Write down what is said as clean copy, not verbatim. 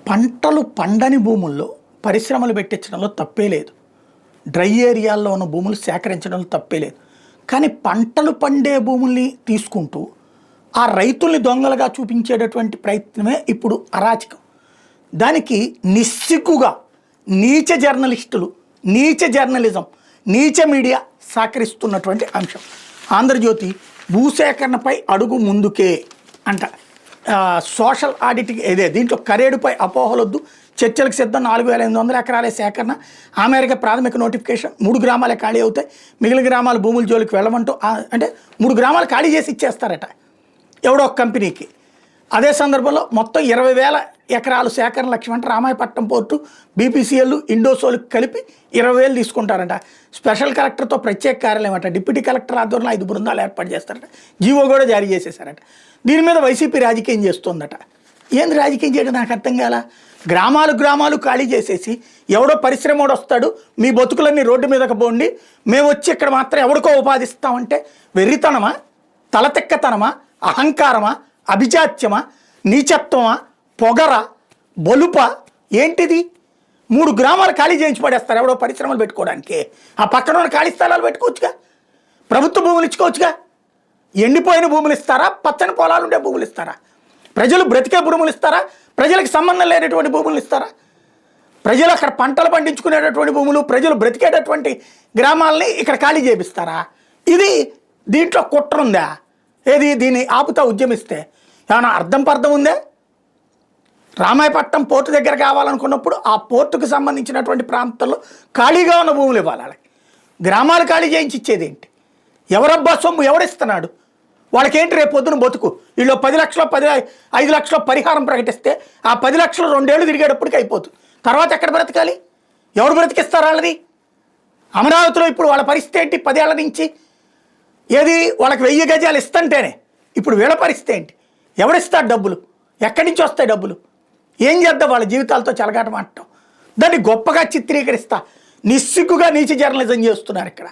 పంటలు పండని భూముల్లో పరిశ్రమలు పెట్టించడంలో తప్పే లేదు. డ్రై ఏరియాల్లో ఉన్న భూములు సేకరించడంలో తప్పే లేదు. కానీ పంటలు పండే భూముల్ని తీసుకుంటూ ఆ రైతుల్ని దొంగలుగా చూపించేటటువంటి ప్రయత్నమే ఇప్పుడు అరాచకం. దానికి నిస్సిగ్గుగా నీచ జర్నలిస్టులు, నీచ జర్నలిజం, నీచ మీడియా సహకరిస్తున్నటువంటి అంశం. ఆంధ్రజ్యోతి భూసేకరణపై అడుగు ముందుకే అంట. సోషల్ ఆడిట్కి దీంట్లో కరేడుపై అపోహలొద్దు, చర్చలకు సిద్ధం, 4,800 ఎకరాలే సేకరణ, ఆ మేరకు ప్రాథమిక నోటిఫికేషన్, 3 గ్రామాలే ఖాళీ అవుతాయి, మిగిలిన గ్రామాల భూముల జోలికి వెళ్ళమంటూ అంటే 3 గ్రామాలు ఖాళీ చేసి ఇచ్చేస్తారట ఎవడో ఒక కంపెనీకి. అదే సందర్భంలో మొత్తం 20,000 ఎకరాలు సేకరణ లక్ష్యం అంటే రామాయపట్నం పోర్టు, బీపీసీఎల్, ఇండోసోల్కి కలిపి 20,000 తీసుకుంటారంట. స్పెషల్ కలెక్టర్తో ప్రత్యేక కార్యాలయం అంట. డిప్యూటీ కలెక్టర్ ఆధ్వర్యంలో 5 బృందాలు ఏర్పాటు చేస్తారట. జీవో కూడా జారీ చేసేసారట. దీని మీద వైసీపీ రాజకీయం చేస్తుందట. ఏంది రాజకీయం చేయడం నాకు అర్థం కాల. గ్రామాలు ఖాళీ చేసేసి ఎవడో పరిశ్రమోడు వస్తాడు, మీ బతుకులన్నీ రోడ్డు మీదకి పోండి, మేము వచ్చి ఇక్కడ మాత్రం ఎవరికో ఉపాధిస్తామంటే వెర్రితనమా, తలతెక్కతనమా, అహంకారమా, అభిజాత్యమా, నీచత్వమా, పొగర, బొలుప ఏంటిది? 3 గ్రామాలు ఖాళీ చేయించి పడేస్తారు ఎవడో పరిశ్రమలు పెట్టుకోవడానికి. ఆ పక్కన ఉన్న ఖాళీ స్థలాలు పెట్టుకోవచ్చుగా, ప్రభుత్వ భూములు ఇచ్చుకోవచ్చుగా. ఎండిపోయిన భూములు ఇస్తారా, పచ్చని పొలాలు ఉండే భూములు ఇస్తారా, ప్రజలు బ్రతికే భూములు ఇస్తారా, ప్రజలకు సంబంధం లేనటువంటి భూములు ఇస్తారా? ప్రజలు అక్కడ పంటలు పండించుకునేటటువంటి భూములు, ప్రజలు బ్రతికేటటువంటి గ్రామాలని ఇక్కడ ఖాళీ చేపిస్తారా? ఇది దీంట్లో కుట్ర ఉందా? దీన్ని ఆపుతా ఉద్యమిస్తే ఏమైనా అర్థం ఉందే? రామాయపట్నం పోర్టు దగ్గర కావాలనుకున్నప్పుడు ఆ పోర్టుకు సంబంధించినటువంటి ప్రాంతాల్లో ఖాళీగా ఉన్న భూములు ఇవ్వాలి వాళ్ళకి. గ్రామాలు ఖాళీ చేయించి ఇచ్చేది ఏంటి? ఎవరబ్బా సొమ్ము ఎవడిస్తున్నాడు? వాళ్ళకేంటి రేపు పొద్దున బతుకు? వీళ్ళు 10 లక్షలు 5 లక్షలు పరిహారం ప్రకటిస్తే ఆ 10 లక్షలు 2 ఏళ్ళు తిరిగేటప్పటికి అయిపోతుంది. తర్వాత ఎక్కడ బ్రతకాలి? ఎవరు బ్రతికిస్తారు వాళ్ళని? అమరావతిలో ఇప్పుడు వాళ్ళ పరిస్థితి ఏంటి? 10 ఏళ్ల నుంచి వాళ్ళకి 1000 గజాలు ఇస్తుంటేనే ఇప్పుడు వీళ్ళ పరిస్థితి ఏంటి? ఎవడిస్తాడు డబ్బులు? ఎక్కడి నుంచి వస్తాయి డబ్బులు? ఏం చేద్దాం వాళ్ళ జీవితాలతో చెలగాటమాడటం? దాన్ని గొప్పగా చిత్రీకరిస్తా నిస్సిగ్గుగా నీచ జర్నలిజం చేస్తున్నారు ఇక్కడ.